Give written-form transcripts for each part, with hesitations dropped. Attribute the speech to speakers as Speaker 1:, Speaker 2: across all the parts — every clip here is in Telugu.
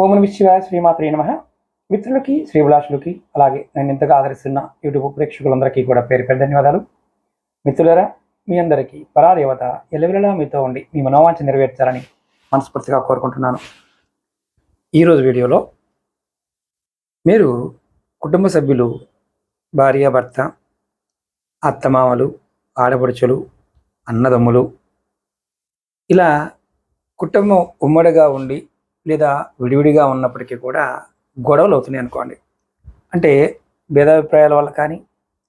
Speaker 1: ఓం నమః శివాయ శ్రీమాత్రే నమః. మిత్రులకి, శ్రీభిలాషులకి, అలాగే నన్ను ఇంతగా ఆదరిస్తున్న యూట్యూబ్ ప్రేక్షకులందరికీ కూడా పేరు పేరు ధన్యవాదాలు. మిత్రులారా, మీ అందరికీ పరాదేవత ఎల్లవెల్లలా మీతో ఉండి మీ మనోవాంఛ నెరవేర్చాలని మనస్ఫూర్తిగా కోరుకుంటున్నాను. ఈరోజు వీడియోలో మీరు కుటుంబ సభ్యులు, భార్యాభర్త, అత్తమామలు, ఆడపడుచులు, అన్నదమ్ములు, ఇలా కుటుంబం ఉమ్మడిగా ఉండి లేదా విడివిడిగా ఉన్నప్పటికీ కూడా గొడవలు అవుతున్నాయి అనుకోండి. అంటే భేదాభిప్రాయాల వల్ల కానీ,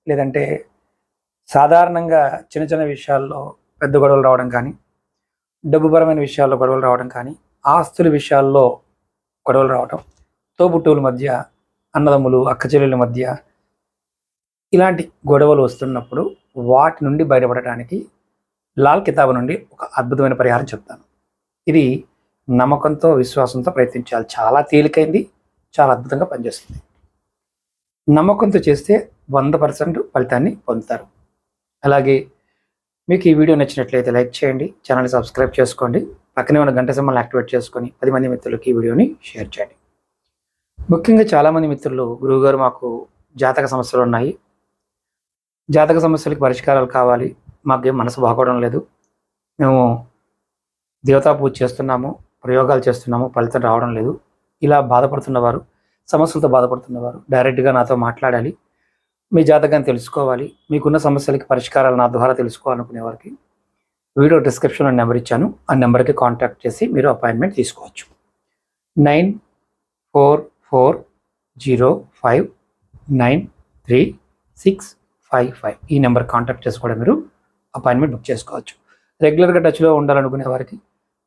Speaker 1: లేదంటే సాధారణంగా చిన్న చిన్న విషయాల్లో పెద్ద గొడవలు రావడం కానీ, డబ్బుపరమైన విషయాల్లో గొడవలు రావడం కానీ, ఆస్తుల విషయాల్లో గొడవలు రావడం, తోబుట్టువుల మధ్య, అన్నదమ్ములు, అక్కచెల్లెల మధ్య ఇలాంటి గొడవలు వస్తున్నప్పుడు వాటి నుండి బయటపడటానికి లాల్ కితాబ్ నుండి ఒక అద్భుతమైన పరిహారం చెప్తాను. ఇది నమ్మకంతో, విశ్వాసంతో ప్రయత్నించాలి. చాలా తేలికైంది, చాలా అద్భుతంగా పనిచేస్తుంది. నమ్మకంతో చేస్తే 100% ఫలితాన్ని పొందుతారు. అలాగే మీకు ఈ వీడియో నచ్చినట్లయితే లైక్ చేయండి, ఛానల్ని సబ్స్క్రైబ్ చేసుకోండి, పక్కనే ఉన్న గంట సింబల్ని యాక్టివేట్ చేసుకొని 10 మంది మిత్రులకి ఈ వీడియోని షేర్ చేయండి. ముఖ్యంగా చాలామంది మిత్రులు, గురువుగారు మాకు జాతక సమస్యలు ఉన్నాయి, జాతక సమస్యలకు పరిష్కారాలు కావాలి, మాకేం మనసు బాగోవడం లేదు, మేము దేవతా పూజ చేస్తున్నాము, ప్రయోగాలు చేస్తున్నాము, ఫలితం రావడం లేదు, ఇలా బాధపడుతున్నవారు, సమస్యలతో బాధపడుతున్నవారు డైరెక్ట్గా నాతో మాట్లాడాలి, మీ జాతకాన్ని తెలుసుకోవాలి, మీకున్న సమస్యలకి పరిష్కారాలు నా ద్వారా తెలుసుకోవాలనుకునే వారికి వీడియో డిస్క్రిప్షన్లో నెంబర్ ఇచ్చాను. ఆ నెంబర్కి కాంటాక్ట్ చేసి మీరు అపాయింట్మెంట్ తీసుకోవచ్చు. 9440593655 ఈ నెంబర్ కాంటాక్ట్ చేసి కూడా మీరు అపాయింట్మెంట్ బుక్ చేసుకోవచ్చు. రెగ్యులర్గా టచ్లో ఉండాలనుకునే వారికి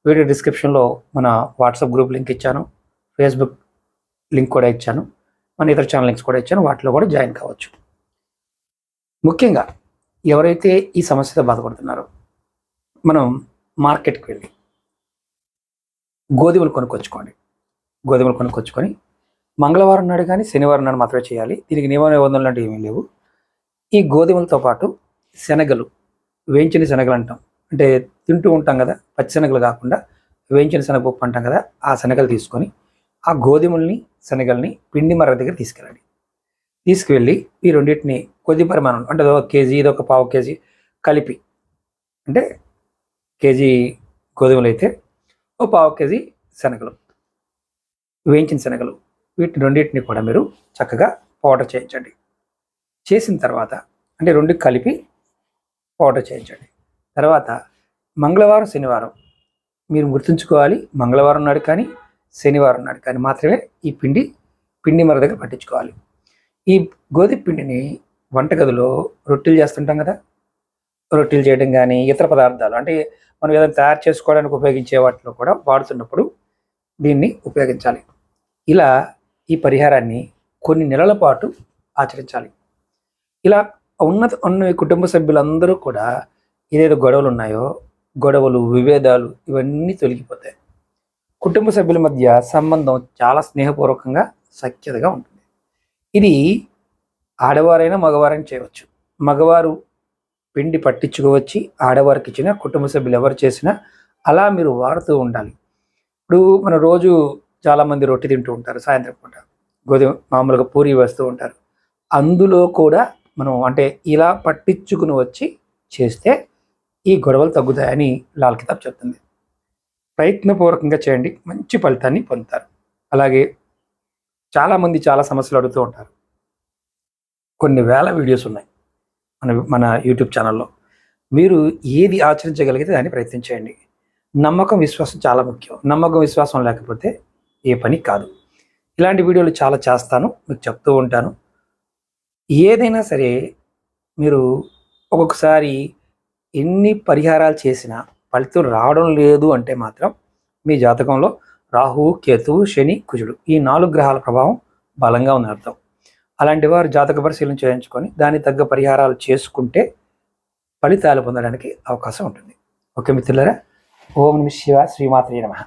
Speaker 1: వీడియో డిస్క్రిప్షన్లో మన వాట్సాప్ గ్రూప్ లింక్ ఇచ్చాను, ఫేస్బుక్ లింక్ కూడా ఇచ్చాను, మన ఇతర ఛానల్ లింక్స్ కూడా ఇచ్చాను, వాటిలో కూడా జాయిన్ కావచ్చు. ముఖ్యంగా ఎవరైతే ఈ సమస్యతో బాధపడుతున్నారో, మనం మార్కెట్కి వెళ్ళి గోధుమలు కొనుక్కొచ్చుకోండి. గోధుమలు కొనుక్కొచ్చుకొని మంగళవారం నాడు కానీ శనివారం నాడు మాత్రమే చేయాలి. దీనికి నియమ నిబంధనలు అంటే ఏమీ లేవు. ఈ గోధుమలతో పాటు శనగలు, వేయించిన శనగలు అంటాం, అంటే తింటూ ఉంటాం కదా, పచ్చి శనగలు కాకుండా వేయించిన శనగపప్పు అంటాం కదా, ఆ శనగలు తీసుకొని ఆ గోధుమల్ని, శనగల్ని పిండి మర్ర దగ్గర తీసుకెళ్ళండి. తీసుకువెళ్ళి ఈ రెండింటిని కొద్ది పరిమాణం, అంటే 1 కేజీ, ఇది 1/4 కేజీ కలిపి, అంటే కేజీ గోధుమలు అయితే 1/4 కేజీ శనగలు, వేయించిన శనగలు, వీటిని రెండింటిని కూడా మీరు చక్కగా పౌడర్ చేయించండి. చేసిన తర్వాత అంటే రెండు కలిపి పౌడర్ చేయించండి. తర్వాత మంగళవారం, శనివారం మీరు గుర్తుంచుకోవాలి, మంగళవారం నాడు కానీ శనివారం నాడు కానీ మాత్రమే ఈ పిండి మర దగ్గర పట్టించుకోవాలి. ఈ గోధుమ పిండిని వంటగదిలో రొట్టెలు చేస్తుంటాం కదా, రొట్టెలు చేయడం కానీ ఇతర పదార్థాలు, అంటే మనం ఏదైనా తయారు చేసుకోవడానికి ఉపయోగించే వాటిలో కూడా వాడుతున్నప్పుడు దీన్ని ఉపయోగించాలి. ఇలా ఈ పరిహారాన్ని కొన్ని నెలల పాటు ఆచరించాలి. ఇలా ఉన్న కుటుంబ సభ్యులందరూ కూడా ఏదైతే గొడవలు ఉన్నాయో, గొడవలు, విభేదాలు ఇవన్నీ తొలగిపోతాయి. కుటుంబ సభ్యుల మధ్య సంబంధం చాలా స్నేహపూర్వకంగా, సఖ్యతగా ఉంటుంది. ఇది ఆడవారైనా మగవారైనా చేయవచ్చు. మగవారు పిండి పట్టించుకోవచ్చి ఆడవారికి ఇచ్చిన, కుటుంబ సభ్యులు ఎవరు చేసినా అలా మీరు వాడుతూ ఉండాలి. ఇప్పుడు మన రోజు చాలామంది రొట్టె తింటూ ఉంటారు, సాయంత్రం పూట గోధుమ మామూలుగా పూరి వేస్తూ ఉంటారు. అందులో కూడా మనం అంటే ఇలా పట్టించుకుని వచ్చి చేస్తే ఈ గొడవలు తగ్గుతాయని లాల్ కితాబ్ చెప్తుంది. ప్రయత్నపూర్వకంగా చేయండి, మంచి ఫలితాన్ని పొందుతారు. అలాగే చాలామంది చాలా సమస్యలు అడుగుతూ ఉంటారు. కొన్ని వేల వీడియోస్ ఉన్నాయి మన యూట్యూబ్ ఛానల్లో. మీరు ఏది ఆచరించగలిగితే దాన్ని ప్రయత్నించేయండి. నమ్మకం, విశ్వాసం చాలా ముఖ్యం. నమ్మకం, విశ్వాసం లేకపోతే ఏ పని కాదు. ఇలాంటి వీడియోలు చాలా చేస్తాను, మీకు చెప్తూ ఉంటాను. ఏదైనా సరే మీరు ఒక్కొక్కసారి ఎన్ని పరిహారాలు చేసినా ఫలితం రావడం లేదు అంటే మాత్రం మీ జాతకంలో రాహువు, కేతువు, శని, కుజుడు ఈ 4 గ్రహాల ప్రభావం బలంగా ఉన్న అర్థం. అలాంటి వారు జాతక పరిశీలన చేయించుకొని దానికి తగ్గ పరిహారాలు చేసుకుంటే ఫలితాలు పొందడానికి అవకాశం ఉంటుంది. ఓకే మిత్రులారా, ఓం నమః శివాయ శ్రీమాత్రే నమః.